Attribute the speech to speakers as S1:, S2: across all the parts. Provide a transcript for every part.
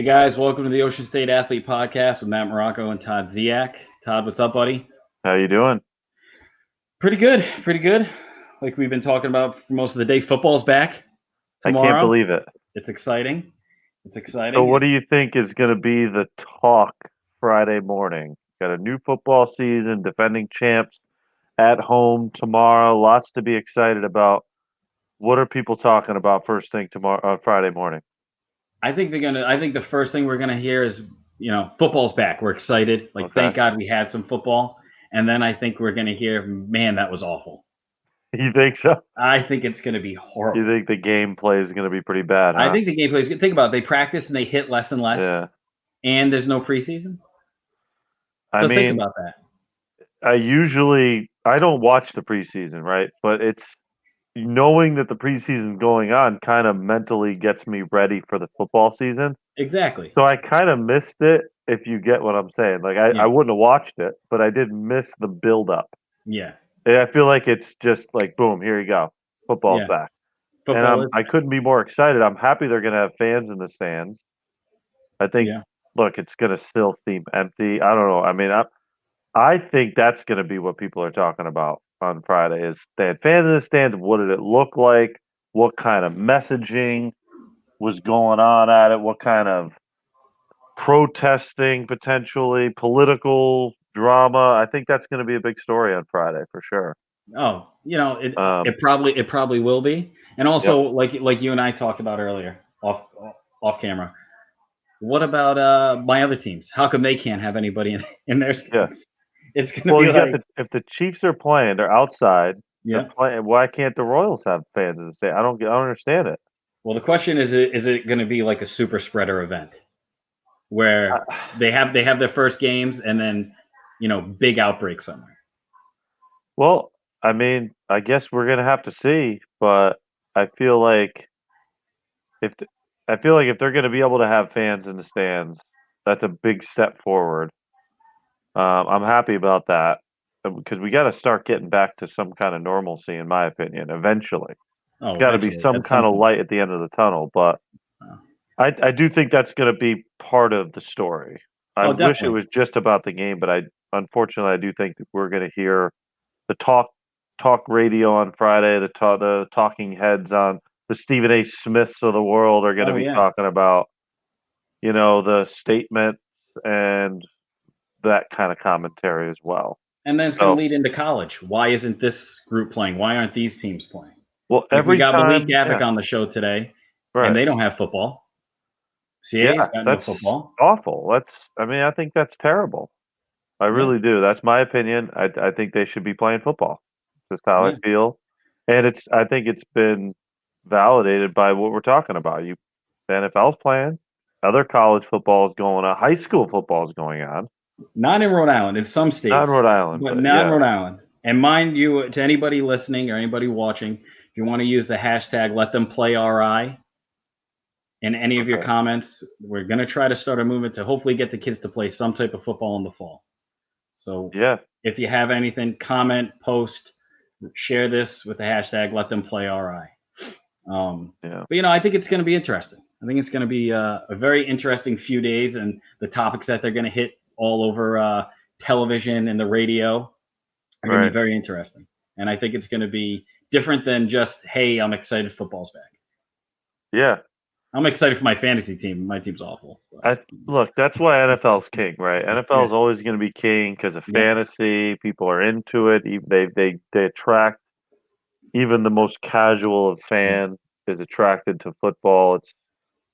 S1: guys, welcome to the Ocean State Athlete Podcast with Matt Morocco and Todd Ziak. Todd, what's up, buddy?
S2: How you doing?
S1: Pretty good, pretty good. Like we've been talking about for most of the day, football's back tomorrow.
S2: I can't believe it.
S1: It's exciting. It's exciting.
S2: So what do you think is going to be the talk Friday morning? Got a new football season, defending champs at home tomorrow. Lots to be excited about. What are people talking about first thing tomorrow, Friday morning?
S1: I think the first thing we're gonna hear is, football's back. We're excited. Like,
S2: Okay.
S1: Thank God we had some football. And then I think we're gonna hear, man, that was awful.
S2: You think so?
S1: I think it's gonna be horrible.
S2: You think the gameplay is going to be pretty bad, huh?
S1: I think the gameplay is good. Think about it. They practice and they hit less and less.
S2: Yeah.
S1: And there's no preseason.
S2: I
S1: So
S2: mean,
S1: think about that.
S2: I don't watch the preseason, right? But it's knowing that the preseason going on kind of mentally gets me ready for the football season.
S1: Exactly.
S2: So I kind of missed it, if you get what I'm saying. Like I wouldn't have watched it, but I did miss the build up.
S1: Yeah.
S2: And I feel like it's just like boom, here you go, football's back.
S1: Football
S2: And I couldn't be more excited. I'm happy they're going to have fans in the stands. I think, look, it's going to still seem empty. I don't know. I mean, I think that's going to be what people are talking about on Friday. Is they had fans in the stands. What did it look like? What kind of messaging was going on at it? What kind of protesting, potentially political drama? I think that's going to be a big story on Friday for sure.
S1: Oh, it probably will be. And also, like you and I talked about earlier, off camera. What about my other teams? How come they can't have anybody in their stands? It's going to be like,
S2: if the Chiefs are playing, they're outside.
S1: Yeah.
S2: They're playing. Why can't the Royals have fans in the stand? I don't understand it.
S1: Well, the question is it going to be like a super spreader event where they have their first games and then big outbreak somewhere?
S2: Well, I mean, I guess we're gonna have to see, but I feel like if they're gonna be able to have fans in the stands, that's a big step forward. I'm happy about that because we got to start getting back to some kind of normalcy, in my opinion. Eventually, there's got to be some kind of light at the end of the tunnel. But I do think that's going to be part of the story. I wish it was just about the game, but unfortunately I do think that we're going to hear the talk radio on Friday, the talking heads on the Stephen A. Smiths of the world are going to be talking about, the statements and that kind of commentary as well.
S1: And then it's going to lead into college. Why isn't this group playing? Why aren't these teams playing?
S2: Well,
S1: we got Malik Gavek on the show today, and they don't have football. CA's got no football.
S2: Awful. I think that's terrible. I really do. That's my opinion. I think they should be playing football. Just how I feel. And I think it's been validated by what we're talking about. The NFL's playing, other college football is going on, high school football is going on.
S1: Not in Rhode Island, in some states.
S2: Not in Rhode Island.
S1: But not in Rhode Island. And mind you, to anybody listening or anybody watching, if you want to use the hashtag #LetThemPlayRI in any of your comments, we're going to try to start a movement to hopefully get the kids to play some type of football in the fall. So if you have anything, comment, post, share this with the hashtag #LetThemPlayRI. But, I think it's going to be interesting. I think it's going to be a very interesting few days, and the topics that they're going to hit all over television and the radio are going to be very interesting. And I think it's going to be different than just, hey, I'm excited football's back.
S2: Yeah.
S1: I'm excited for my fantasy team. My team's awful.
S2: Look, that's why NFL's king, right? NFL is always going to be king because of fantasy. People are into it. They attract even the most casual of fans is attracted to football.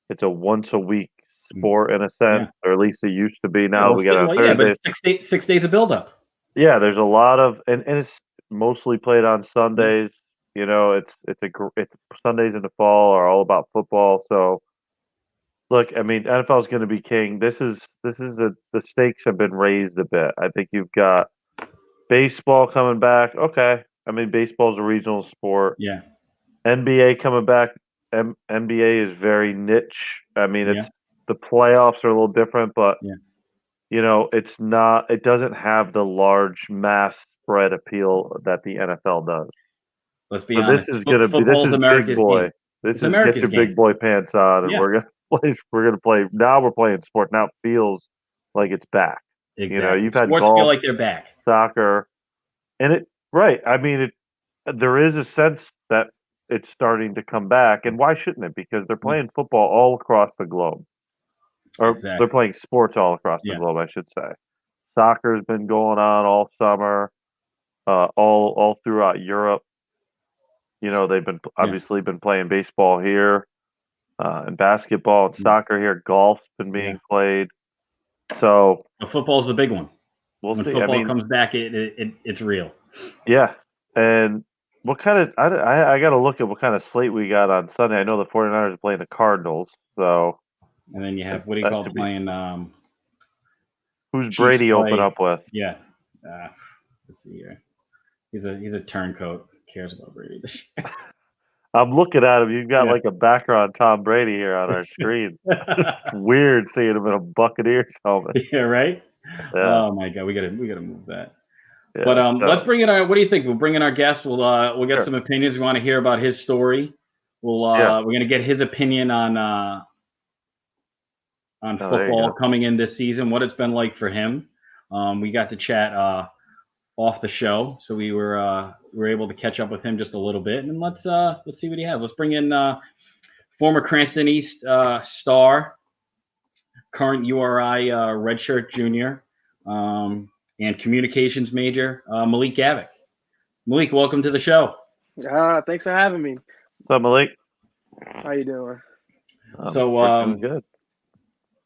S2: It's a once a week sport in a sense, or at least it used to be. Now we got on Thursdays.
S1: But 6 days of build up.
S2: Yeah, there's a lot of and it's mostly played on Sundays. It's Sundays in the fall are all about football. So look, I mean, NFL is going to be king. The stakes have been raised a bit. I think you've got baseball coming back. Okay, I mean, baseball's a regional sport.
S1: Yeah.
S2: NBA coming back. NBA is very niche. I mean, the playoffs are a little different, but it's not. It doesn't have the large mass spread appeal that the NFL does.
S1: Let's be honest.
S2: This is going to be. This is big boy. This is get your big boy pants on, and we're gonna. place we're going to play. Now we're playing sports. Now it feels like it's back.
S1: Exactly.
S2: You've had
S1: Sports feel
S2: golf,
S1: like they're back.
S2: soccer, and right. I mean, there is a sense that it's starting to come back, and why shouldn't it? Because they're playing football all across the globe, or they're
S1: Exactly.
S2: playing sports all across the
S1: Yeah.
S2: globe, I should say. Soccer's been going on all summer, all throughout Europe. They've been obviously been playing baseball here, and basketball and soccer here. Golf's been being played. So
S1: Football's the big one.
S2: we'll
S1: When
S2: see. I
S1: football
S2: mean,
S1: comes back, it's real.
S2: yeah. And what kind of I got to look at what kind of slate we got on Sunday. I know the 49ers are playing the Cardinals, so
S1: And then you have what do you
S2: that
S1: call
S2: should be.
S1: playing?
S2: Who's
S1: Chiefs
S2: Brady open
S1: play.
S2: up with?
S1: Yeah. Let's see here. He's a turncoat. Cares about Brady this year.
S2: I'm looking at him. You've got like a background Tom Brady here on our screen. It's weird seeing him in a Buccaneers helmet.
S1: Yeah, right.
S2: Yeah.
S1: Oh my God, we gotta move that.
S2: Yeah,
S1: But let's bring in our. What do you think? We'll bring in our guest. We'll get
S2: Sure.
S1: some opinions. We want to hear about his story. We're gonna get his opinion on football coming in this season. What it's been like for him. We got to chat off the show, so we were able to catch up with him just a little bit, and let's see what he has. Let's bring in former Cranston East star, current URI redshirt junior, and communications major, Malik Gavek. Malik, welcome to the show.
S3: Thanks for having me.
S2: What's up, Malik?
S3: How you doing?
S1: So,
S2: doing good.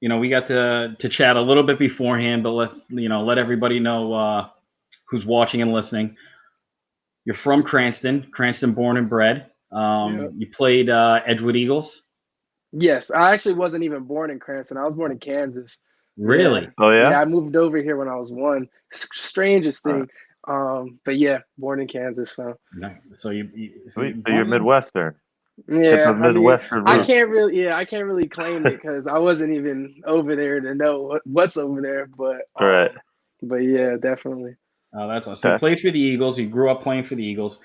S1: We got to chat a little bit beforehand, but let's let everybody know who's watching and listening. You're from Cranston born and bred. You played Edgewood Eagles.
S3: Yes, I actually wasn't even born in Cranston. I was born in Kansas.
S1: Really?
S3: Yeah.
S2: Oh yeah.
S3: Yeah, I moved over here when I was 1. Strangest thing. But yeah, born in Kansas. So.
S1: So
S2: you're Midwestern.
S3: Yeah,
S2: Midwestern
S3: I can't really claim it because I wasn't even over there to know what's over there. But
S2: right.
S3: But yeah, definitely.
S1: Oh, that's awesome. So you played for the Eagles. You grew up playing for the Eagles.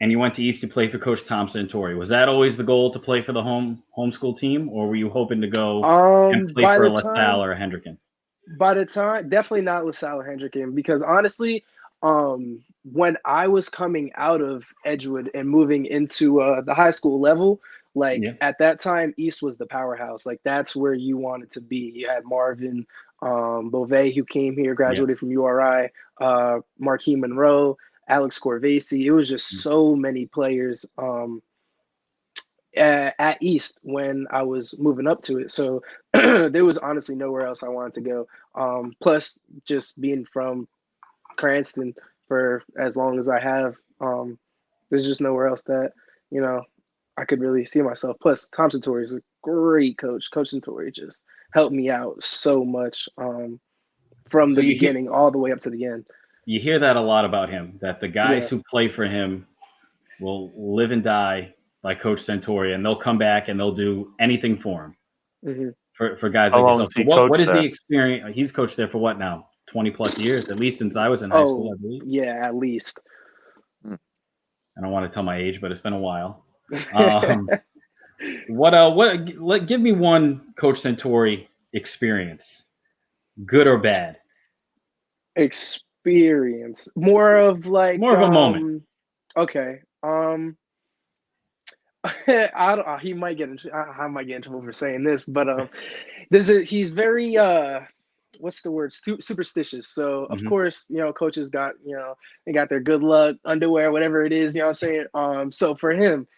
S1: And you went to East to play for Coach Thompson and Torrey. Was that always the goal to play for the homeschool team, or were you hoping to go and play for a LaSalle or a Hendricken?
S3: By the time, definitely not LaSalle or Hendricken, because honestly, when I was coming out of Edgewood and moving into the high school level, at that time, East was the powerhouse. Like that's where you wanted to be. You had Marvin Beauvais, who came here, graduated from URI, Marquis Monroe, Alex Corvasi. It was just so many players at East when I was moving up to it. So there was honestly nowhere else I wanted to go. Plus, just being from Cranston for as long as I have, there's just nowhere else that, I could really see myself. Plus, Thompson Torrey is a great coach. Coach Torrey just helped me out so much from the beginning all the way up to the end.
S1: You hear that a lot about him, that the guys who play for him will live and die by Coach Santori, and they'll come back and they'll do anything for him. For guys like yourself. So what is the experience? He's coached there for what now? 20 plus years, at least since I was in high school, I believe.
S3: Yeah, at least.
S1: I don't want to tell my age, but it's been a while. Give me one Coach Santori experience, good or bad.
S3: Experience, more of a moment. Okay. He might get I might get in trouble for saying this, but he's very what's the word, superstitious. So of course, coaches got, they got their good luck underwear, whatever it is, what I'm saying. So for him,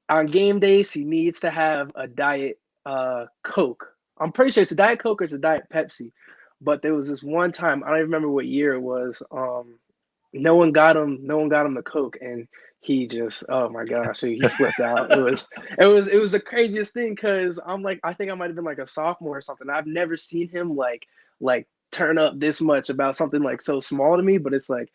S3: on game days, he needs to have a diet Coke. I'm pretty sure it's a Diet Coke or it's a Diet Pepsi. But there was this one time, I don't remember what year it was. No one got him the Coke, and he just, oh my gosh, he flipped out. It was the craziest thing because I'm like, I think I might have been like a sophomore or something. I've never seen him like turn up this much about something like so small to me. But it's like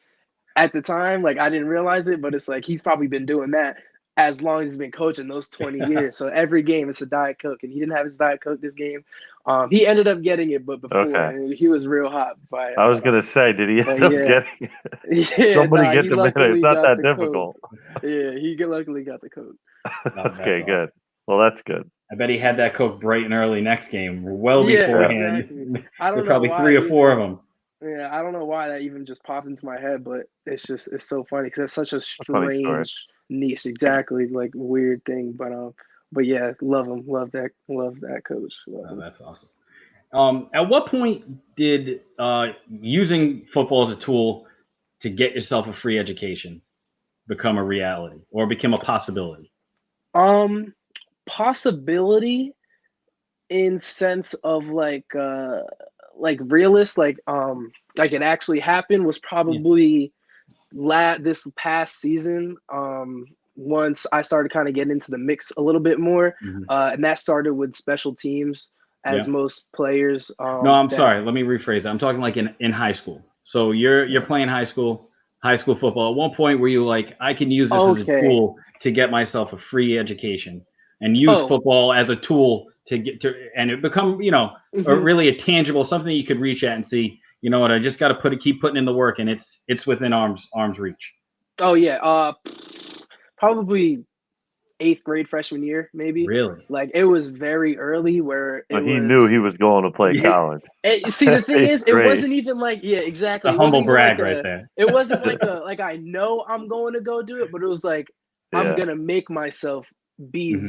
S3: at the time, like I didn't realize it, but it's like he's probably been doing that as long as he's been coaching those 20 years. So every game it's a Diet Coke, and he didn't have his Diet Coke this game. He ended up getting it, but before and he was real hot.
S2: I was gonna say, did he end up getting it? Somebody gets a minute. It's not that difficult.
S3: Yeah, he luckily got the Coke.
S2: Okay, good. Well, that's good.
S1: I bet he had that Coke bright and early next game, well
S3: Yeah,
S1: beforehand.
S3: exactly. I
S1: There
S3: don't
S1: are
S3: know
S1: probably
S3: why
S1: 3 or 4 of
S3: even.
S1: them.
S3: Yeah, I don't know why that even just popped into my head, but it's so funny because it's such a
S2: A funny story.
S3: strange niche, exactly like weird thing. But yeah, love him, love that coach. Love
S1: Oh,
S3: him.
S1: that's awesome. At what point did using football as a tool to get yourself a free education become a reality or become a possibility?
S3: Um, Possibility in sense of like realist, like it actually happened was
S1: Yeah.
S3: probably this past season. Once I started kind of getting into the mix a little bit more,
S1: Mhm.
S3: and that started with special teams,
S1: Yeah.
S3: as most players.
S1: No, I'm
S3: That
S1: sorry. Let me rephrase that. I'm talking like in high school. So you're playing high school football. At one point, were you like, I can use this as a
S3: okay.
S1: tool to get myself a free education and use
S3: Oh,
S1: football as a tool to get to, and it become
S3: mhm.
S1: really a tangible something you could reach at and see. You know what? I just got to keep putting in the work, and it's within arm's reach.
S3: Oh yeah. Probably eighth grade freshman year, maybe.
S1: Really?
S3: Like it was very early where it
S2: He knew
S3: was.
S2: he was going to play
S1: Yeah.
S2: college.
S3: See, the thing is, it
S2: Great.
S3: wasn't even like, yeah, exactly.
S1: A
S3: It wasn't
S1: humble
S3: even like
S1: brag right
S3: a.
S1: there.
S3: It wasn't like a like I know I'm going to go do it, but it was like I'm
S2: Yeah.
S3: gonna make myself be
S1: Mhm.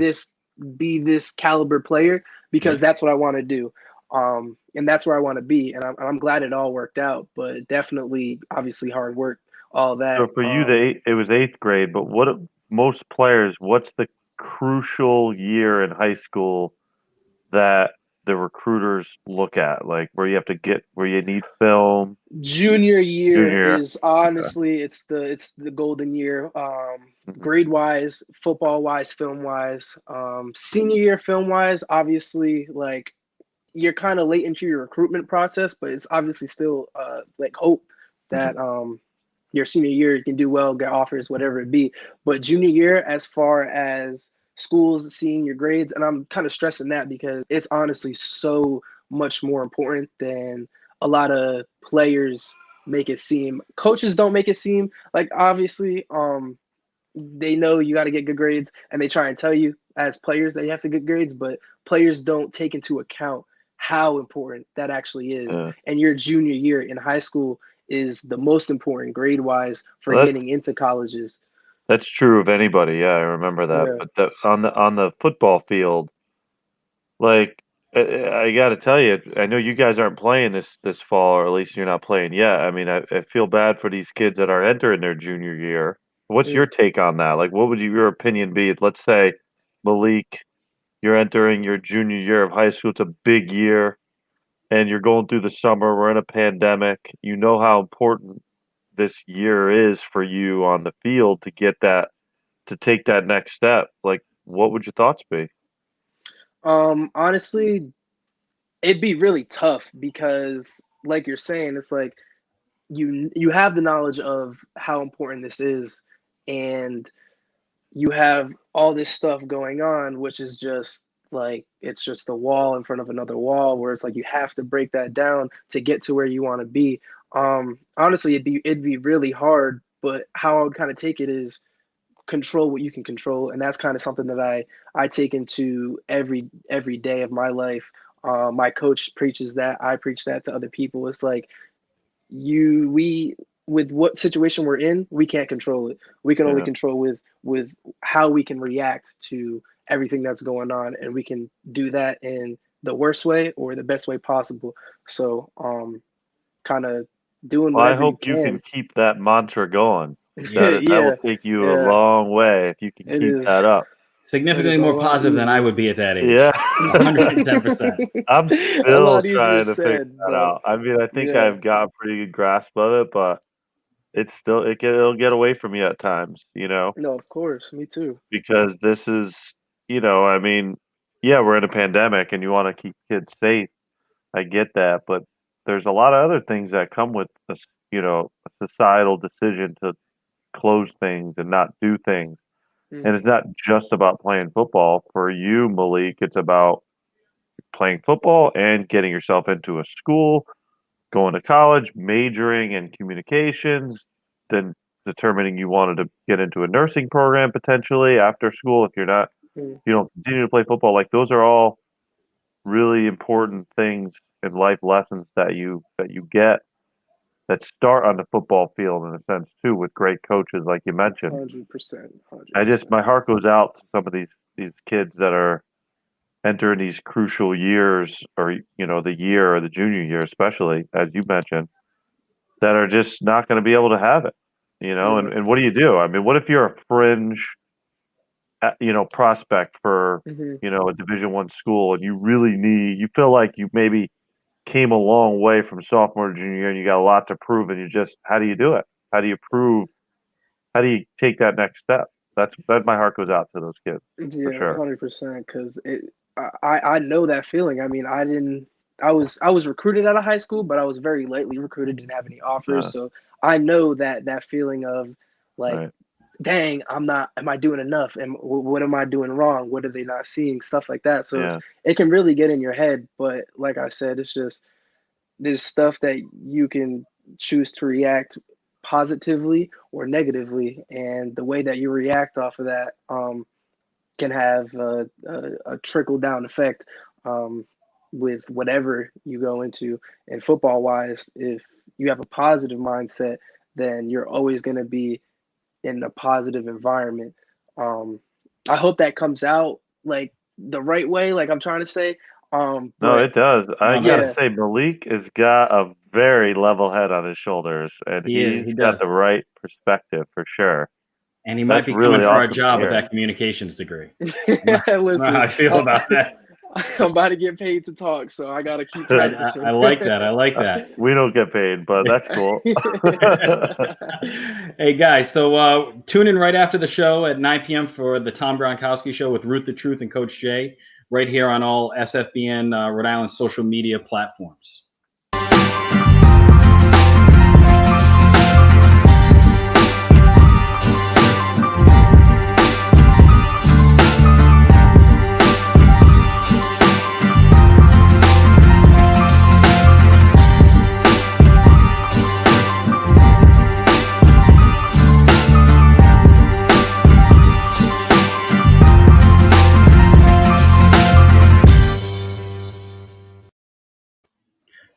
S3: this caliber player because
S1: Yep.
S3: that's what I want to do, and that's where I want to be, and I'm glad it all worked out. But definitely, obviously, hard work, all that.
S2: So for you, it was eighth grade, but most players, what's the crucial year in high school that the recruiters look at? Like where you need film,
S3: Junior year
S2: junior.
S3: is honestly it's the golden year,
S2: Mhm.
S3: grade wise, football wise, film wise. Senior year film wise, obviously, like you're kind of late into your recruitment process, but it's obviously still like hope that your senior year you can do well, get offers, whatever it be. But junior year, as far as schools seeing your grades, and I'm kind of stressing that because it's honestly so much more important than a lot of players make it seem. Coaches don't make it seem like, obviously, they know you got to get good grades and they try and tell you as players that you have to get grades, but players don't take into account how important that actually is.
S2: Yeah.
S3: And your junior year in high school is the most important grade wise for
S2: Well,
S3: getting into colleges.
S2: that's true of anybody. Yeah, I remember that.
S3: Yeah.
S2: But on the football field, like I got to tell you, I know you guys aren't playing this fall, or at least you're not playing yet. I mean, I feel bad for these kids that are entering their junior year. What's
S3: Mm.
S2: your take on that? Like, what would your opinion be? Let's say, Malik, you're entering your junior year of high school. It's a big year, and you're going through the summer. We're in a pandemic. You know how important this year is for you on the field to take that next step. Like, what would your thoughts be?
S3: Honestly, it'd be really tough because, like you're saying, it's like you have the knowledge of how important this is, and you have all this stuff going on, which is just like it's just a wall in front of another wall where it's like you have to break that down to get to where you want to be. Honestly, it'd be really hard, but how I would kind of take it is control what you can control, and that's kind of something that I take into every day of my life. My coach preaches that, I preach that to other people. It's like we with what situation we're in, we can't control it. We can only
S2: Yeah.
S3: control with how we can react to everything that's going on, and we can do that in the worst way or the best way possible. So kind of doing
S2: Well, I
S3: whatever you
S2: hope you can
S3: can.
S2: keep that mantra going. That will
S3: Yeah,
S2: take you a
S3: yeah,
S2: long way if you can
S3: it
S2: keep
S3: is.
S2: that up.
S3: It
S1: Significantly
S3: is a
S1: more
S3: lot
S1: positive than I
S3: easier.
S1: would be at that
S2: Yeah.
S1: age. 110%.
S2: I'm
S3: A
S2: still
S3: lot easier
S2: trying to figure
S3: said,
S2: that
S3: but
S2: out. I mean, I think
S3: yeah.
S2: I've got a pretty good grasp of it, but it'll get away from you at times,
S3: No, of course, me too.
S2: because this is, I mean, yeah, we're in a pandemic and you want to keep kids safe. I get that, but there's a lot of other things that come with this, a societal decision to close things and not do things. And
S3: Mm.
S2: it's not just about playing football. For you, Malik, it's about playing football and getting yourself into a school, going to college, majoring in communications, then determining you wanted to get into a nursing program potentially after school if you're not you don't continue to play football. Like those are all really important things in life lessons that you get that start on the football field in a sense too, with great coaches like you mentioned.
S3: 100%.
S2: My heart goes out to some of these kids that are entering these crucial years, or the year or the junior year, especially as you mentioned, that are just not going to be able to have it. And what do you do? I mean, what if you're a fringe, prospect for a Division I school, and you feel like you maybe came a long way from sophomore to junior year, and you got a lot to prove, and how do you do it? How do you take that next step? That my heart goes out to those kids.
S3: Yeah,
S2: for sure.
S3: 100%. Because I know that feeling. I mean, I was recruited out of high school, but I was very lightly recruited, didn't have any offers. So I know that feeling of like,
S2: Right.
S3: dang, am I doing enough? And what am I doing wrong? What are they not seeing? Stuff like that. So it can really get in your head. But like I said, it's just there's stuff that you can choose to react positively or negatively, and the way that you react off of that can have a trickle down effect with whatever you go into. And football wise, if you have a positive mindset, then you're always going to be in a positive environment. I hope that comes out like the right way, like I'm trying to say.
S2: No,
S3: But
S2: it does. I
S3: yeah.
S2: gotta say, Malik has got a very level head on his shoulders, and he's got
S1: does.
S2: the right perspective for sure.
S1: And he might be
S2: really
S1: coming for our
S2: awesome to
S1: job with
S2: hear.
S1: that communications degree. I don't know
S3: Listen,
S1: how I feel about that.
S3: I'm about to get paid to talk, so I gotta keep practicing.
S1: I like that. I like that.
S2: We don't get paid, but that's cool.
S1: Hey guys, so tune in right after the show at 9 p.m. for the Tom Gronkowski Show with Ruth the Truth and Coach Jay, right here on all SFBN Rhode Island social media platforms.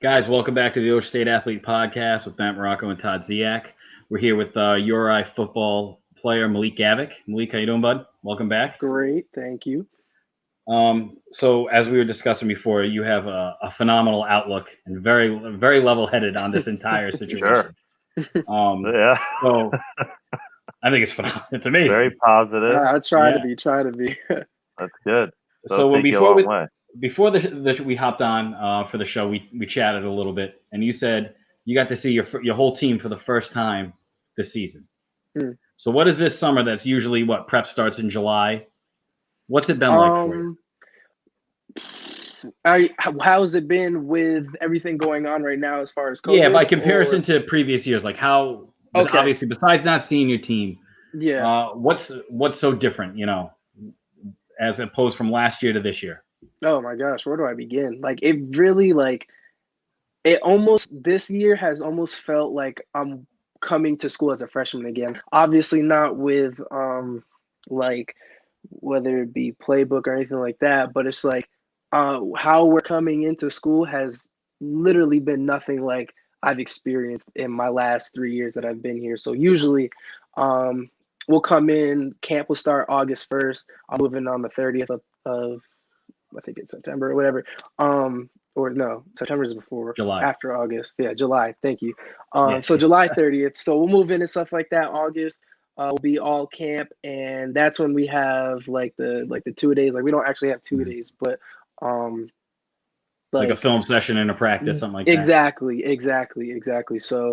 S1: Guys, welcome back to the Ocean State Athlete Podcast with Matt Marocco and Todd Ziak. We're here with URI football player Malik Gavek. Malik, how you doing, bud? Welcome back.
S3: Great, thank you.
S1: So as we were discussing before, you have a phenomenal outlook and very, very level-headed on this entire situation.
S2: Yeah.
S1: So I think it's phenomenal. It's amazing.
S2: Very positive.
S3: I try to be.
S2: That's good.
S1: So before we hopped on for the show, we chatted a little bit, and you said you got to see your whole team for the first time this season. So what is this summer that's usually prep starts in July? What's it been like for you?
S3: How's it been with everything going on right now as far as COVID?
S1: Yeah, by comparison to previous years, like how obviously besides not seeing your team, what's so different, as opposed from last year to this year?
S3: Oh my gosh, where do I begin? Like it really this year has almost felt like I'm coming to school as a freshman again. Obviously not with like whether it be playbook or anything like that, but it's like how we're coming into school has literally been nothing like I've experienced in my last 3 years that I've been here. So usually we'll come in, camp will start August 1st. I'm moving on the 30th of I think it's September or whatever. Or no, September is before.
S1: July.
S3: After August. Yeah, July. Thank you. So July 30th. So we'll move in and stuff like that. August will be all camp, and that's when we have like the 2 days. Like we don't actually have 2 days, but
S1: like a film session and a practice, something like that.
S3: Exactly. So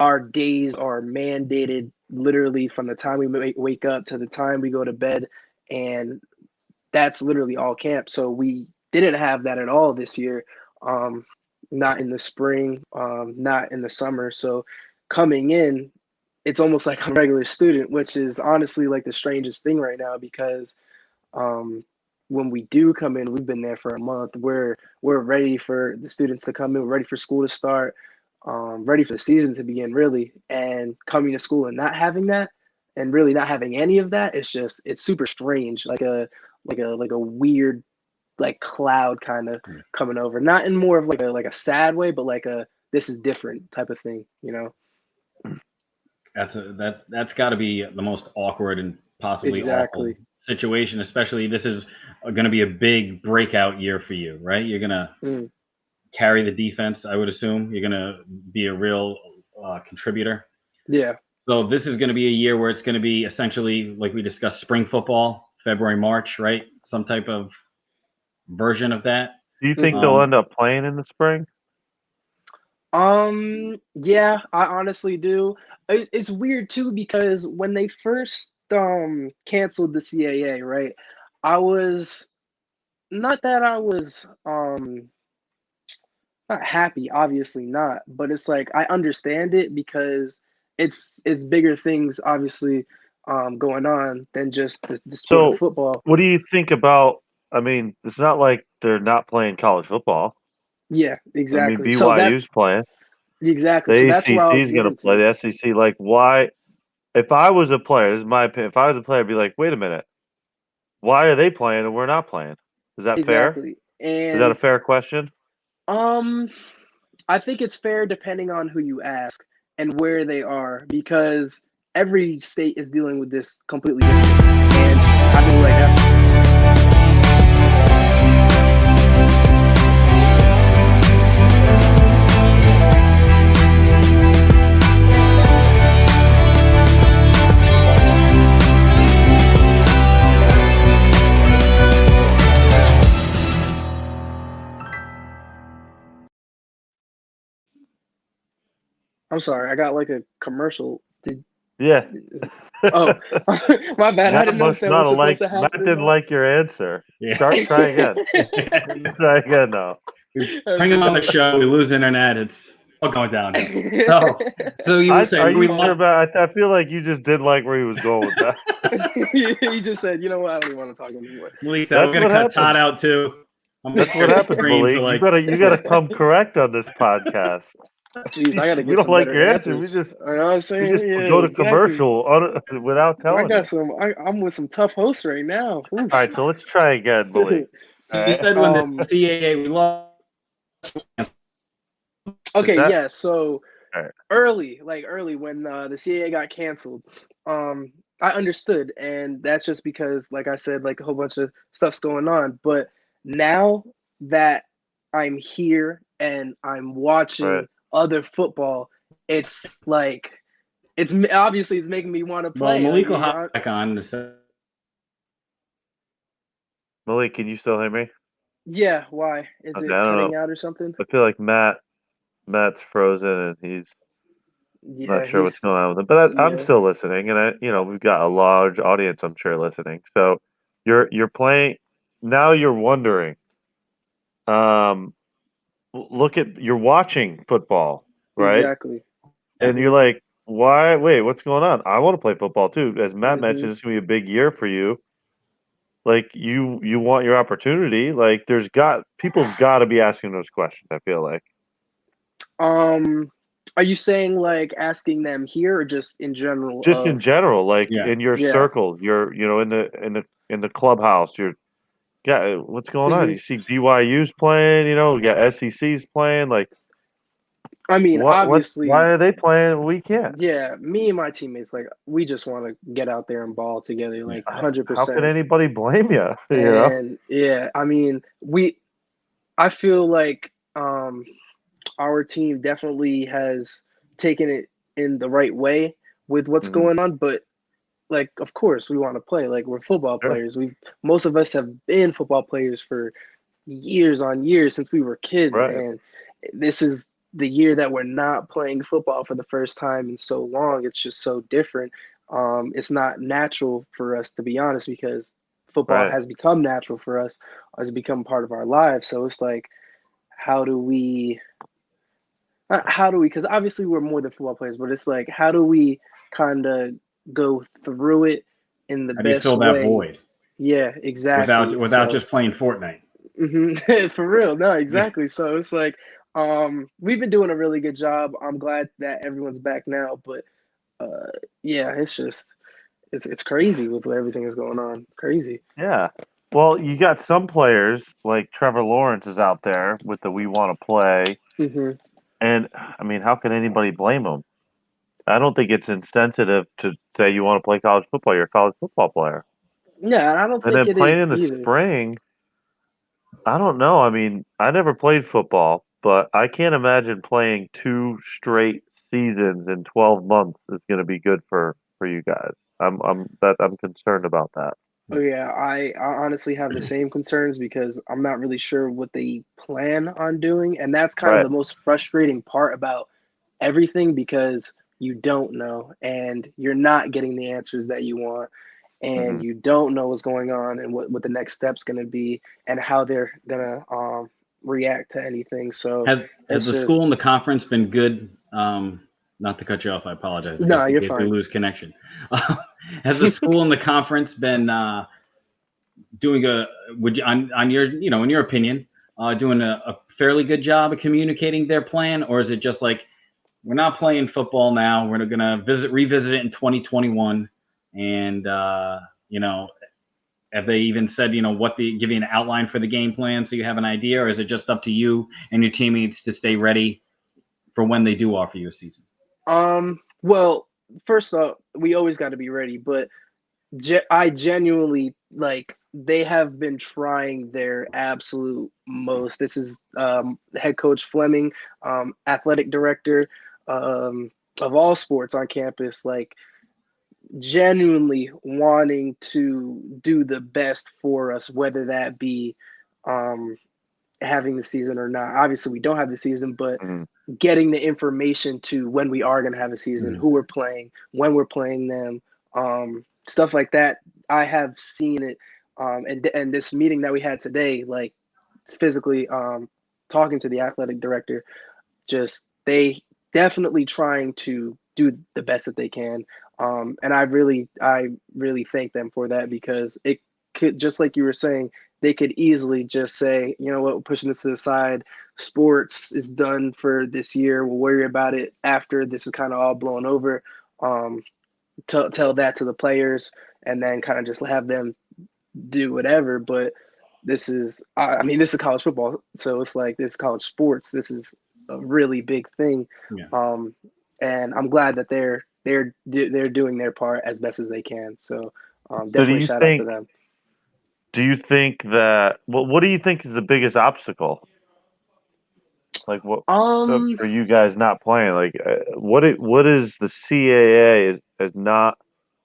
S3: our days are mandated literally from the time we wake up to the time we go to bed, and that's literally all camp. So we didn't have that at all this year. Not in the spring, not in the summer. So coming in, it's almost like I'm a regular student, which is honestly like the strangest thing right now, because when we do come in, we've been there for a month. We're ready for the students to come in. We're ready for school to start, ready for the season to begin, really. And coming to school and not having that, and really not having any of that, it's super strange. Like like a weird like cloud kind of coming over, not in more of like a sad way, but like a this is different type of thing, you know.
S1: That's got to be the most awkward and possibly awful
S3: Exactly.
S1: situation, especially this is going to be a big breakout year for you, right? You're going to carry the defense, I would assume. You're going to be a real contributor.
S3: Yeah.
S1: So this is going to be a year where it's going to be essentially, like we discussed, spring football, February, March, right? Some type of version of that.
S2: Do you think they'll end up playing in the spring?
S3: Yeah, I honestly do. It's weird too because when they first canceled the CAA, right? I was not that I was not happy, obviously not, but it's like I understand it because it's bigger things obviously going on than just the sport of football.
S2: What do you think about? I mean, it's not like they're not playing college football.
S3: Yeah, exactly.
S2: I mean, BYU's playing.
S3: Exactly.
S2: The
S3: So that's where I
S2: ACC
S3: was
S2: is going to
S3: getting
S2: play.
S3: to.
S2: The SEC, like, why? If I was a player, this is my opinion. If I was a player, I'd be like, wait a minute, why are they playing and we're not playing? Is that fair?
S3: Exactly.
S2: Is that a
S3: And
S2: fair question?
S3: I think it's fair depending on who you ask and where they are because every state is dealing with this completely different. And I feel like that. I'm sorry, I got like a commercial.
S2: Yeah.
S3: Oh, my bad. I didn't know if that was supposed to happen.
S2: Matt didn't like your answer.
S1: Yeah.
S2: Try again. Try again now.
S1: Bring him on the show. We lose internet. It's all going downhill. So you were saying,
S2: are you sure about? I feel like you just didn't like where he was going with that.
S3: He just said, "You know what? I don't even want to talk anymore."
S1: Malik said, "We're gonna cut Todd out too."
S2: That's what happened, Malik. You gotta come correct on this podcast.
S3: Jeez, I gotta get
S2: we don't
S3: some
S2: like
S3: better
S2: your
S3: answers.
S2: answer. We
S3: You know what I'm saying?
S2: just go to commercial without telling.
S3: I'm with some tough hosts right now. Oof.
S2: All right, so let's try again, Malik.
S1: You said when the CAA we lost.
S3: Okay, yeah. So early when the CAA got canceled, I understood, and that's just because, like I said, like a whole bunch of stuff's going on. But now that I'm here and I'm watching other football, it's like it's obviously it's making me want to play.
S1: Well, Malik will hop back on.
S2: Malik, can you still hear me?
S3: Yeah, why? Is it cutting out or something?
S2: I feel like Matt's frozen and he's not sure what's going on with him. But I'm still listening, and we've got a large audience, I'm sure, listening. So you're playing now. You're wondering. You're watching football, right?
S3: Exactly.
S2: And you're like, why? Wait, what's going on? I want to play football too. As Matt mentioned, it's gonna be a big year for you. Like you want your opportunity. Like people's got to be asking those questions. I feel like.
S3: Are you saying like asking them here or just in general?
S2: Just in general, like in your circle, you're in the clubhouse. What's going on? You see BYU's playing. We got SEC's playing. Like,
S3: I mean, obviously,
S2: why are they playing? We can't.
S3: Yeah, me and my teammates, like, we just want to get out there and ball together, like 100%.
S2: How can anybody blame you?
S3: And yeah, I mean, I feel like our team definitely has taken it in the right way with what's going on, but like, of course, we want to play. Like, we're football players. Most of us have been football players for years on years since we were kids, and this is the year that we're not playing football for the first time in so long. It's just so different. It's not natural for us, to be honest, because football has become natural for us, has become part of our lives. So it's like, how do we, because obviously we're more than football players, but it's like, how do we kind of go through it in the best way? How do you
S1: fill that void?
S3: Yeah, exactly.
S1: Without just playing Fortnite.
S3: For real. No, exactly. So it's like, we've been doing a really good job. I'm glad that everyone's back now, but yeah, it's just it's crazy with everything that's going on. Crazy.
S2: Yeah. Well, you got some players like Trevor Lawrence is out there with the "we want to play,"
S3: Hmm.
S2: and I mean, how can anybody blame him? I don't think it's insensitive to say you want to play college football. You're a college football player,
S3: Yeah, and I don't
S2: and
S3: think
S2: then
S3: it
S2: playing
S3: is
S2: in the
S3: either.
S2: spring. I don't know. I mean, I never played football, but I can't imagine playing 2 straight seasons in 12 months is going to be good for you guys. I'm concerned about that.
S3: Oh yeah, I honestly have the same concerns because I'm not really sure what they plan on doing, and that's kind of
S2: Right.
S3: the most frustrating part about everything because you don't know and you're not getting the answers that you want and
S2: Hmm.
S3: you don't know what's going on and what the next step's going to be and how they're going to react to anything. So
S1: Has
S3: it's
S1: the school
S3: just
S1: and the conference been good? Not to cut you off, I apologize,
S3: no,
S1: just in
S3: you're
S1: case we
S3: fine.
S1: lose connection. Has the school and the conference been doing a would you on your in your opinion doing a fairly good job of communicating their plan, or is it just like we're not playing football now, we're going to revisit it in 2021, and have they even said what the give you an outline for the game plan so you have an idea, or is it just up to you and your teammates to stay ready for when they do offer you a season?
S3: Well, first off, we always got to be ready, but I genuinely like they have been trying their absolute most. This is head coach Fleming, athletic director of all sports on campus, like genuinely wanting to do the best for us, whether that be um, having the season or not. Obviously, we don't have the season, but
S2: Hmm.
S3: getting the information to when we are going to have a season,
S1: Mm.
S3: who we're playing, when we're playing them, stuff like that. I have seen it, and this meeting that we had today, like physically talking to the athletic director, just they definitely trying to do the best that they can, and I really thank them for that because it could, just like you were saying, they could easily just say, you know what, we're pushing this to the side. Sports is done for this year. We'll worry about it after this is kind of all blown over. Um, tell that to the players, and then kind of just have them do whatever. But this is, I mean, this is college football, so it's like this is college sports. This is a really big thing,
S1: Yeah.
S3: and I'm glad that they're doing their part as best as they can. So
S2: So
S3: definitely shout out to them.
S2: do you think that what do you think is the biggest obstacle? Like what
S3: Um,
S2: for you guys not playing? Like what is the CAA is not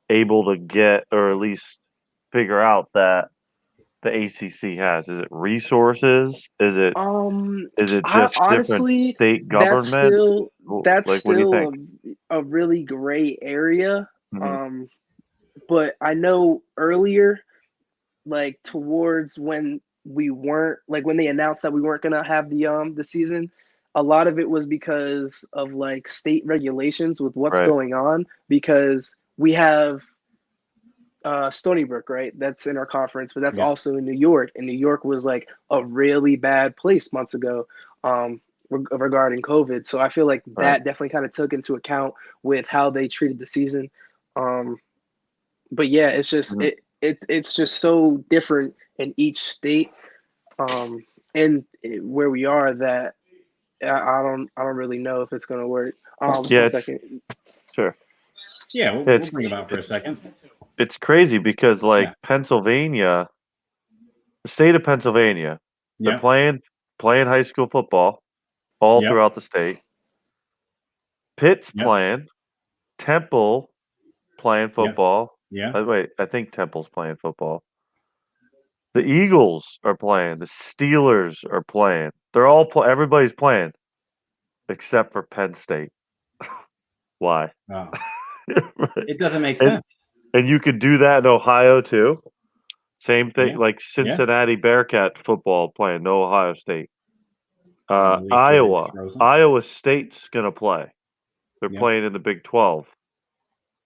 S2: able to get or at least figure out that the ACC has? Is it resources?
S3: um,
S2: Is it
S3: I
S2: just different
S3: honestly,
S2: state
S3: that's
S2: government?
S3: still that's
S2: Like what do you think?
S3: still a really gray area.
S2: Hmm.
S3: Um, but I know earlier, like towards when we weren't, like when they announced that we weren't gonna have the season, a lot of it was because of like state regulations with what's
S2: Right.
S3: going on because we have Stony Brook, right? That's in our conference, but that's
S1: Yeah.
S3: also in New York. And New York was like a really bad place months ago regarding COVID. So I feel like
S2: Right.
S3: that definitely kind of took into account with how they treated the season. Um, but yeah, it's just
S2: Mhm.
S3: it's just so different in each state, um, and where we are that I don't really know if it's gonna work. Just
S2: Yeah,
S3: one
S2: it's
S3: second.
S2: sure.
S1: Yeah, we'll
S2: It's
S1: bring it out for a second.
S2: it's crazy because like
S1: Yeah.
S2: Pennsylvania, the state of Pennsylvania, they're
S1: Yeah.
S2: playing high school football all
S1: Yep.
S2: throughout the state. Pitt's
S1: Yep.
S2: playing, Temple playing
S1: Yep.
S2: football.
S1: Yeah.
S2: Wait, I think Temple's playing football. The Eagles are playing. The Steelers are playing. They're all everybody's playing except for Penn State. Why?
S1: Oh,
S2: Right.
S1: it doesn't make
S2: And
S1: sense.
S2: and you could do that in Ohio too. Same thing,
S1: Yeah.
S2: like
S1: Yeah.
S2: Cincinnati Bearcat football playing no Ohio State.
S1: Malik is
S2: Iowa,
S1: frozen.
S2: Iowa State's gonna play. They're
S1: Yep.
S2: playing in the Big 12,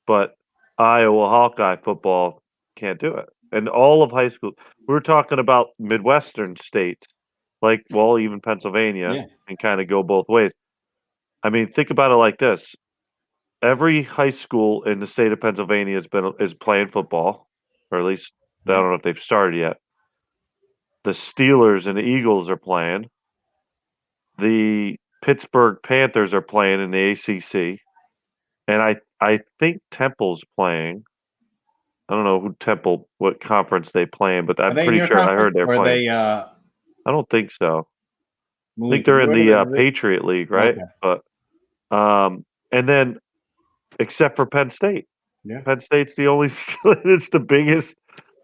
S2: but Iowa Hawkeye football can't do it. And all of high school, we're talking about Midwestern states, like well, even Pennsylvania,
S1: Yeah.
S2: and kind of go both ways. I mean, think about it like this: every high school in the state of Pennsylvania is playing football, or at least I
S1: Yeah.
S2: don't know if they've started yet. the Steelers and the Eagles are playing. The Pittsburgh Panthers are playing in the ACC, and I think Temple's playing. I don't know what conference they play in, but
S1: Are
S2: I'm
S1: they in
S2: pretty
S1: your
S2: sure I
S1: conference,
S2: heard they're
S1: or are
S2: playing.
S1: they?
S2: I don't think so. I think
S1: Malik,
S2: they're in
S1: where
S2: the
S1: do
S2: Patriot League, right?
S1: Okay.
S2: But and then except for Penn State,
S1: Yeah.
S2: Penn State's the only. It's the biggest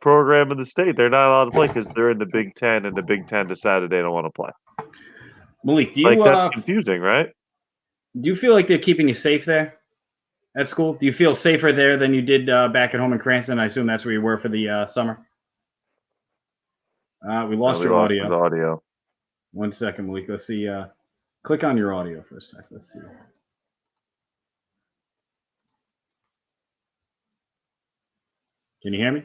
S2: program in the state. They're not allowed to play because they're in the Big Ten, and the Big Ten decided they don't want to play.
S1: Malik,
S2: Like that's confusing, right?
S1: do you feel like they're keeping you safe there at school? Do you feel safer there than you did back at home in Cranston? I assume that's where you were for the summer. We lost
S2: We
S1: your
S2: lost
S1: audio.
S2: his audio.
S1: 1 second, Malik. Let's see. Click on your audio for a sec. Let's see. Can you hear me?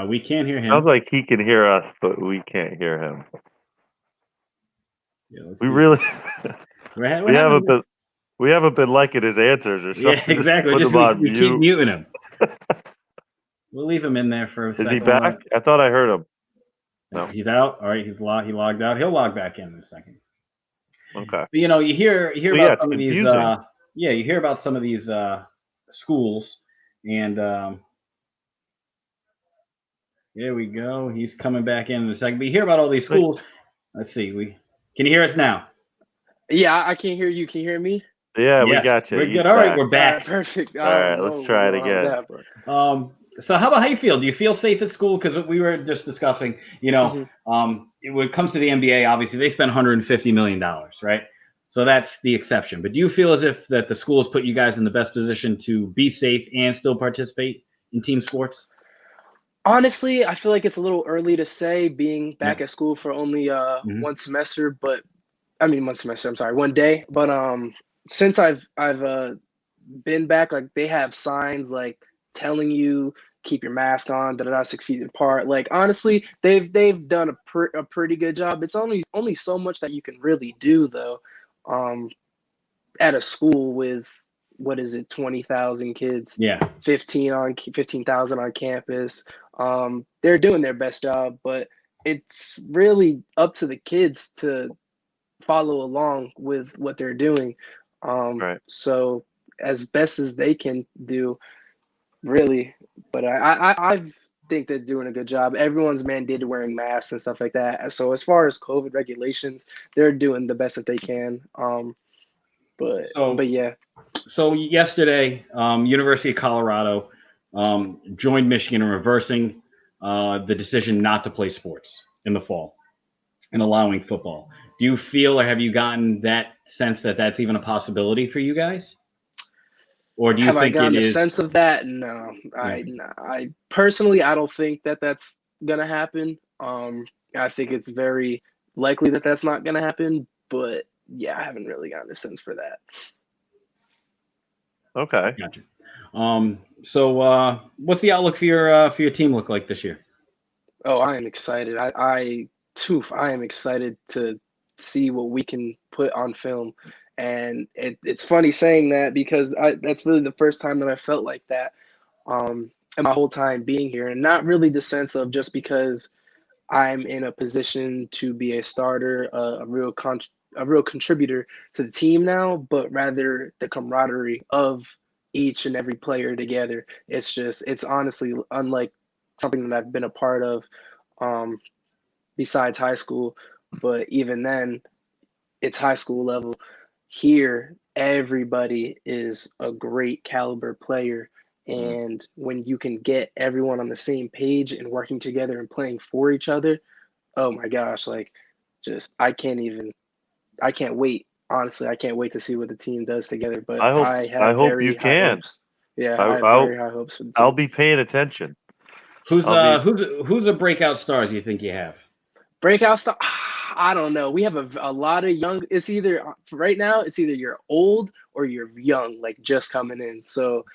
S1: We can't hear him.
S2: Sounds like he can hear us, but we can't hear him.
S1: Yeah, let's
S2: We
S1: see.
S2: really
S1: we
S2: haven't been liking his answers or something.
S1: Yeah, exactly. We keep muting him. We'll leave him in there for a second.
S2: Is he back? I thought I heard him. No.
S1: He's out. All right, he logged out. He'll log back in a second.
S2: Okay.
S1: But you hear about some of these. You hear about some of these schools, and there we go. He's coming back in a second. But you hear about all these schools. Let's see. Can you hear us now?
S3: Yeah, I can't hear you. Can you hear me?
S2: Yeah, yes, we got you.
S1: We're good. All right, we're back.
S3: Perfect.
S2: All right, let's try it again.
S1: So how you feel? Do you feel safe at school? Because we were just discussing, when it comes to the NBA, obviously they spend $150 million, right? So that's the exception. But do you feel as if that the schools put you guys in the best position to be safe and still participate in team sports?
S3: Honestly, I feel like it's a little early to say, being back at school for only one semester, but I mean 1 semester, I'm sorry, 1 day. But since I've been back, like they have signs like telling you keep your mask on, 6 feet apart. Like honestly, they've done a pretty good job. It's only so much that you can really do though, at a school with, what is it, 20,000 kids?
S1: Yeah,
S3: 15,000 on campus. They're doing their best job, but it's really up to the kids to follow along with what they're doing.
S2: Right.
S3: So as best as they can do, really. But I think they're doing a good job. Everyone's mandated wearing masks and stuff like that. So as far as COVID regulations, they're doing the best that they can. But yeah.
S1: So yesterday, University of Colorado joined Michigan in reversing the decision not to play sports in the fall and allowing football. Do you feel, or have you gotten that sense that that's even a possibility for you guys? Or do you
S3: think
S1: I gotten
S3: the sense of that? No, I personally, I don't think that that's gonna happen. I think it's very likely that that's not gonna happen. But yeah, I haven't really gotten a sense for that.
S2: Okay.
S1: Gotcha. So what's the outlook for your team look like this year?
S3: Oh, I am excited. I am excited to see what we can put on film. And it's funny saying that, because that's really the first time that I felt like that in my whole time being here. And not really the sense of just because I'm in a position to be a starter, a real contributor to the team now, but rather the camaraderie of each and every player together. It's honestly unlike something that I've been a part of besides high school. But even then, it's high school level. Here, everybody is a great caliber player. And when you can get everyone on the same page and working together and playing for each other, oh my gosh, I can't wait. Honestly, I can't wait to see what the team does together. But I hope you can. Hopes. Yeah, I have very high hopes for the team.
S2: I'll be paying attention.
S1: Who's a breakout stars you think you have?
S3: Breakout star? I don't know. We have a lot of young. It's either right now. It's either you're old or you're young, like just coming in. So,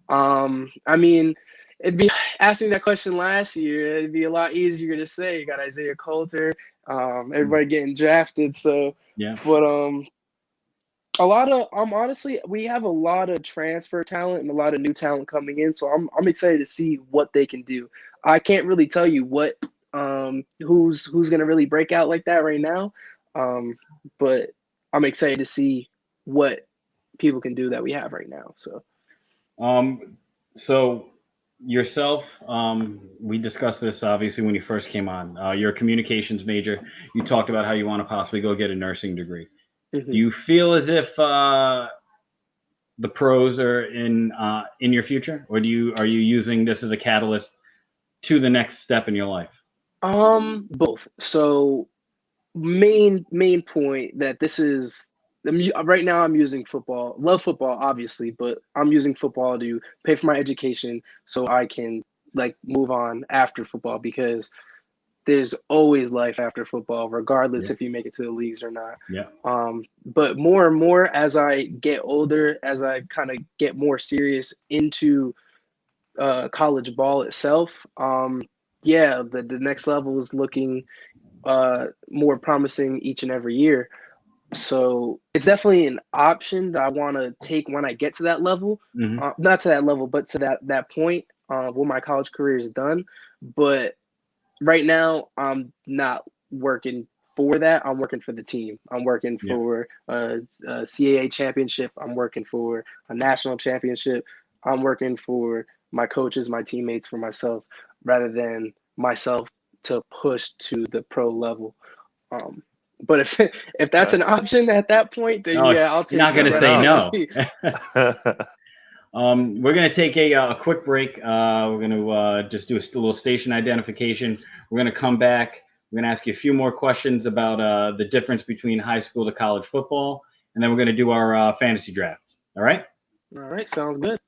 S3: I mean, it'd be asking that question last year. It'd be a lot easier to say. You got Isaiah Coulter, everybody getting drafted. So
S1: yeah.
S3: But a lot of honestly, we have a lot of transfer talent and a lot of new talent coming in. So I'm excited to see what they can do. I can't really tell you what who's gonna really break out like that right now. But I'm excited to see what people can do that we have right now.
S1: So yourself, we discussed this obviously when you first came on. You're a communications major. You talked about how you want to possibly go get a nursing degree.
S3: Mhm.
S1: Do you feel as if the pros are in your future, or are you using this as a catalyst to the next step in your life?
S3: Both. So main point that this is right now I'm using football. Love football, obviously, but I'm using football to pay for my education so I can like move on after football because there's always life after football, regardless
S1: Yeah.
S3: if you make it to the leagues or not.
S1: Yeah.
S3: But more and more as I get older, as I kind of get more serious into college ball itself, yeah, the next level is looking more promising each and every year. So it's definitely an option that I want to take when I get to that level.
S1: Mm-hmm.
S3: Not to that level, but to that point when my college career is done. But right now, I'm not working for that. I'm working for the team. I'm working for a CAA championship. I'm working for a national championship. I'm working for my coaches, my teammates, for myself, rather than myself to push to the pro level. But if that's an option at that point, then
S1: No,
S3: yeah, I'll
S1: you're
S3: take
S1: not
S3: it.
S1: going to say no.
S3: Definitely.
S1: We're going to take a quick break. We're going to just do a little station identification. We're going to come back. We're going to ask you a few more questions about the difference between high school to college football, and then we're going to do our fantasy draft. All right?
S3: All right, sounds good.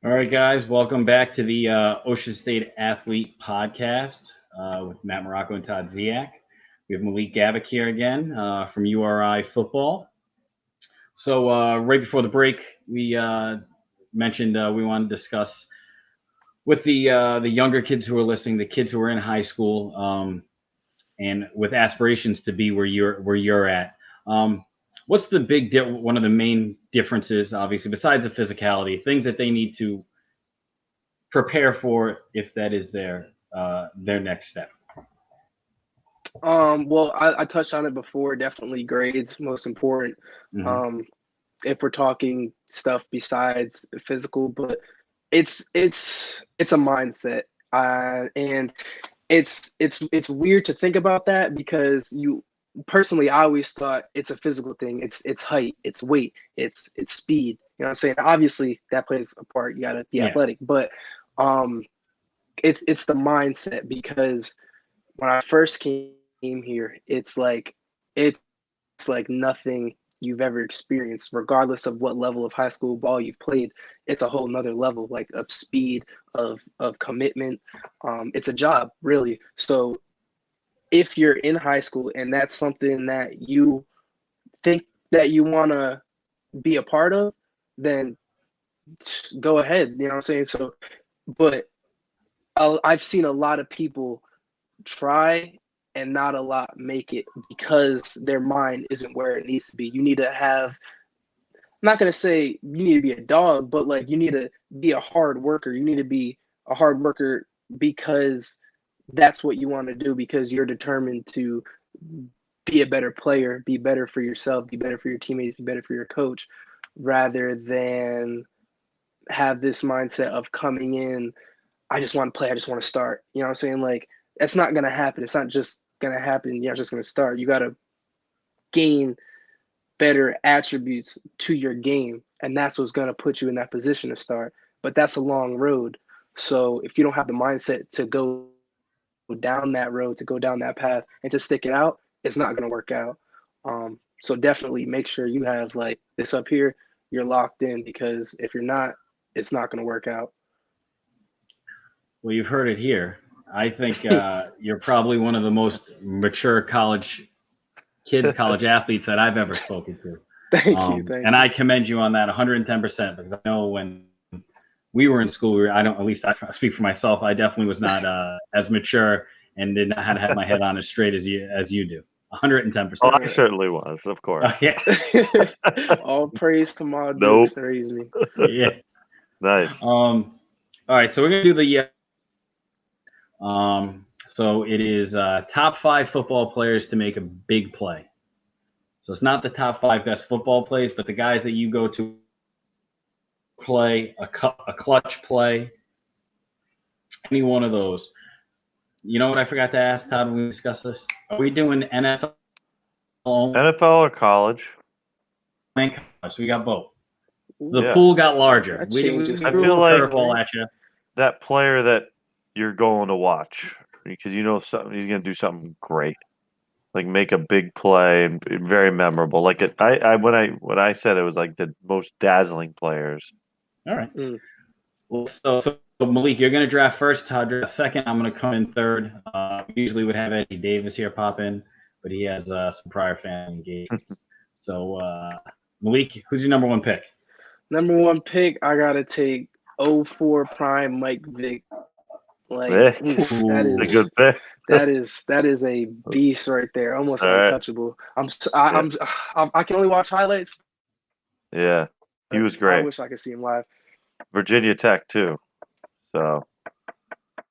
S1: All right, guys, welcome back to the Ocean State Athlete Podcast with Matt Marocco and Todd Ziak. We have Malik Gavek here again from URI Football. So right before the break, we mentioned we want to discuss with the younger kids who are listening, the kids who are in high school, and with aspirations to be where you're at. What's the one of the main differences, obviously, besides the physicality, things that they need to prepare for if that is their next step?
S3: Well, I touched on it before. Definitely grades, most important.
S1: Mm-hmm.
S3: If we're talking stuff besides physical, but it's a mindset, and it's weird to think about that because personally, I always thought it's a physical thing. It's height, it's weight, it's speed. You know what I'm saying? Obviously, that plays a part. You got to be athletic, but it's the mindset because when I first came here, it's like nothing you've ever experienced, regardless of what level of high school ball you've played. It's a whole nother level, like of speed, of commitment. It's a job, really. So if you're in high school and that's something that you think that you want to be a part of, then go ahead. You know what I'm saying? So, but I've seen a lot of people try and not a lot make it because their mind isn't where it needs to be. You need to have, I'm not going to say you need to be a dog, but like you need to be a hard worker. You need to be a hard worker because that's what you want to do, because you're determined to be a better player, be better for yourself, be better for your teammates, be better for your coach, rather than have this mindset of coming in, I just want to play, I just want to start. You know what I'm saying? Like, that's not going to happen. It's not just going to happen. You're just going to start. You got to gain better attributes to your game, and that's what's going to put you in that position to start. But that's a long road. So if you don't have the mindset to go down that road, to go down that path, and to stick it out, it's not going to work out. So definitely make sure you have like this up here. you're locked in, because if you're not, it's not going to work out.
S1: Well, you've heard it here. I think you're probably one of the most mature college athletes that I've ever spoken to.
S3: Thank you.
S1: And I commend you on that 110%, because I know when we were in school, at least I speak for myself, I definitely was not as mature and did not have my head on as straight as you do. 110%.
S2: Oh, I certainly was, of course.
S1: Yeah.
S3: All praise to my
S2: Nope.
S3: Dukes that raised me.
S1: Yeah.
S2: Nice.
S1: All right, so we're gonna do the so it is top 5 football players to make a big play. So it's not the top 5 best football plays, but the guys that you go to play a clutch play, any one of those. You know what I forgot to ask, Todd, when we discussed this? Are we doing NFL?
S2: NFL or college?
S1: So we got both. The pool got larger. We
S2: I feel like
S1: curveball at you.
S2: That player that you're going to watch, because you know something, he's going to do something great, like make a big play and very memorable. Like when I said it was like the most dazzling players.
S1: All right. Well, so Malik, you're going to draft first. Todd draft second. I'm going to come in third. Usually would have Eddie Davis here pop in, but he has some prior family engagements. So Malik, who's your number 1 pick?
S3: Number 1 pick, I gotta take 04 prime Mike Vick. Like that is a good pick. that is a beast right there, almost untouchable. I can only watch highlights.
S2: Yeah, he was great.
S3: I wish I could see him live.
S2: Virginia Tech too. So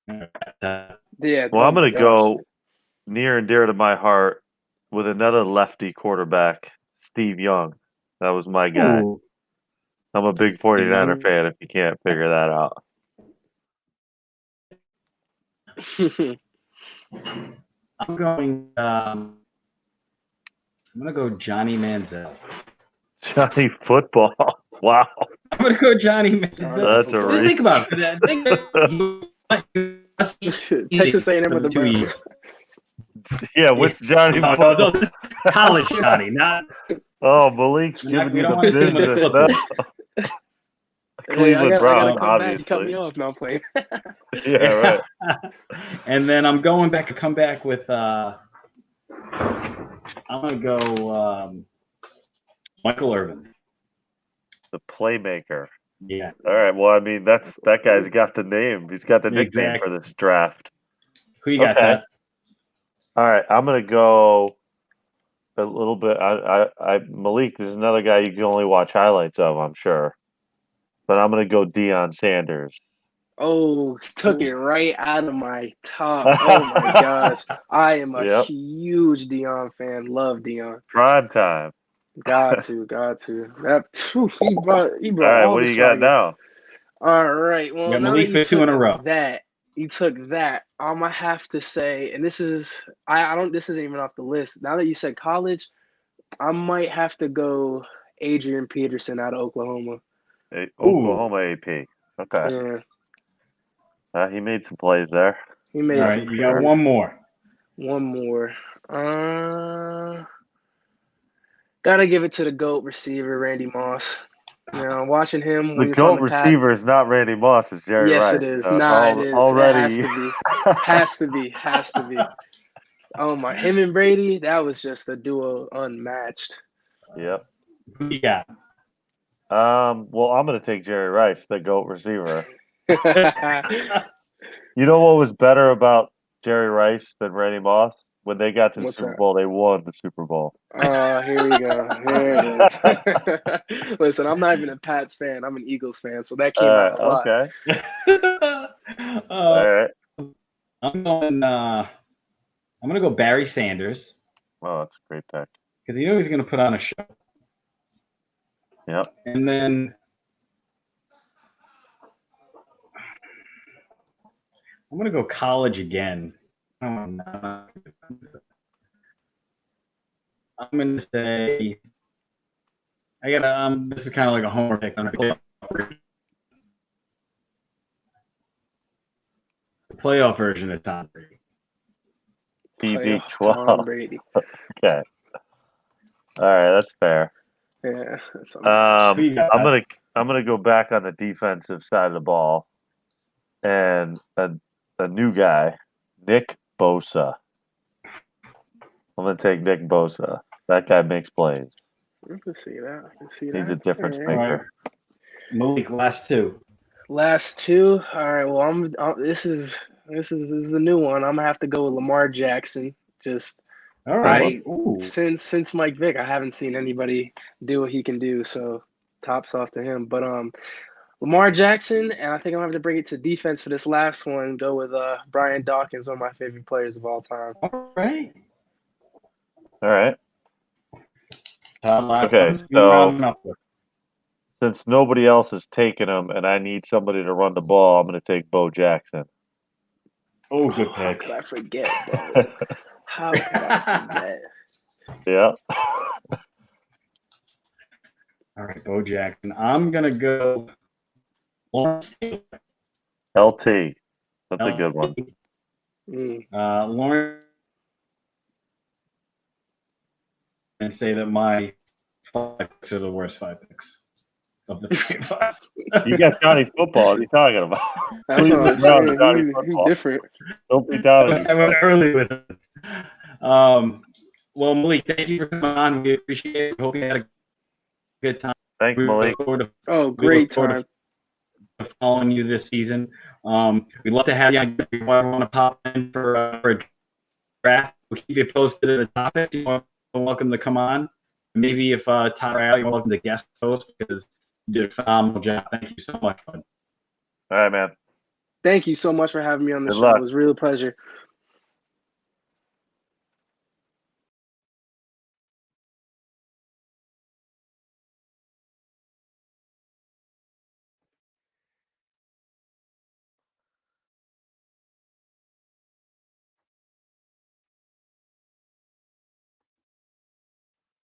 S3: yeah.
S2: Well, I'm gonna go near and dear to my heart with another lefty quarterback, Steve Young. That was my guy.
S1: Ooh.
S2: I'm a big 49er fan if you can't figure that out.
S1: I'm going to go Johnny Manziel.
S2: Johnny Football. Wow.
S1: I'm going to go Johnny Manziel.
S2: That's a reach.
S1: Think about it.
S3: Texas A&M with the Browns.
S2: Yeah, with Johnny Football.
S1: College Johnny, not...
S2: Oh, Malik's giving you the business. Cleveland Browns, obviously.
S3: You cut me off. No, I'm playing.
S2: Yeah, right.
S1: And then I'm going back to come back with I'm going to go Michael Irvin.
S2: The playmaker.
S1: Yeah.
S2: All right. Well, I mean, that guy's got the name. He's got the nickname for this draft.
S1: Who you got, Pat?
S2: All right. I'm going to go a little bit. Malik is another guy you can only watch highlights of, I'm sure. But I'm going to go Deion Sanders.
S3: Oh, took it right out of my top. Oh, my gosh. I am a huge Deion fan. Love Deion.
S2: Prime time.
S3: Got to. He brought
S2: all right, what do you got now?
S3: All right. Well, now
S1: Malik
S3: that
S1: 2 in a row.
S3: You took that. I'm gonna have to say, and this is this isn't even off the list. Now that you said college, I might have to go Adrian Peterson out of Oklahoma.
S2: Oklahoma AP. Okay.
S3: Yeah.
S2: He made some plays there.
S3: He made
S1: all right, you got one more.
S3: Gotta give it to the GOAT receiver, Randy Moss. You know, watching him.
S2: The GOAT receiver is not Randy Moss, it's Jerry Rice.
S3: Yes, it is. It is.
S2: Already.
S3: It has to be. Oh my! Him and Brady, that was just a duo unmatched.
S2: Yep.
S1: Who you got?
S2: Well, I'm gonna take Jerry Rice, the GOAT receiver. You know what was better about Jerry Rice than Randy Moss? When they got to the Super Bowl, they won the Super Bowl.
S3: Here we go. Here it is. Listen, I'm not even a Pats fan. I'm an Eagles fan, so that came out a lot.
S2: Okay. All right.
S1: I'm going to go Barry Sanders.
S2: Oh, that's a great pick.
S1: Because you know he's going to put on a show.
S2: Yep.
S1: And then I'm going to go college again. Oh, no. I'm going to say I got to this is kind of like a homework pick on the playoff version of Tom Brady.
S2: TB12. Okay. All right, that's fair.
S3: Yeah. That's
S2: I'm gonna go back on the defensive side of the ball, and a new guy, Nick Bosa. I'm gonna take Nick Bosa. That guy makes plays.
S3: I can see that. I can see that.
S2: He's a difference
S3: All right.
S2: maker.
S1: Malik, last two.
S3: Last two. All right. Well, this is a new one. I'm gonna have to go with Lamar Jackson. Just
S1: All right. Ooh.
S3: since Mike Vick, I haven't seen anybody do what he can do. So tops off to him. But Lamar Jackson, and I think I'm gonna have to bring it to defense for this last one. Go with Brian Dawkins, one of my favorite players of all time.
S1: All right.
S2: All right.
S1: Okay,
S2: so since nobody else is taking him, and I need somebody to run the ball, I'm going to take Bo Jackson.
S1: Oh, good pick.
S3: How could I forget, Bo? How could I forget?
S2: Yeah.
S1: All right, Bo Jackson. I'm gonna go Lawrence Taylor.
S2: LT. That's a good one.
S1: Lawrence, and say that my 5 picks are the worst 5 picks of the 5.
S2: You got Johnny football. What are you talking about?
S3: That's what I'm saying. He's different.
S2: Don't be down.
S1: I went early with it. Well, Malik, thank you for coming on. We appreciate it. Hope you had a good time.
S2: Thanks, Malik.
S3: Great time.
S1: Following you this season. We'd love to have you on. If you want to pop in for a draft, we'll keep you posted at the topics. You're welcome to come on. Maybe if Todd Riley, you're welcome to guest host because you did a phenomenal job. Thank you so much, bud.
S2: All right, man.
S3: Thank you so much for having me on the
S2: Good
S3: show.
S2: luck.
S3: It was really a pleasure.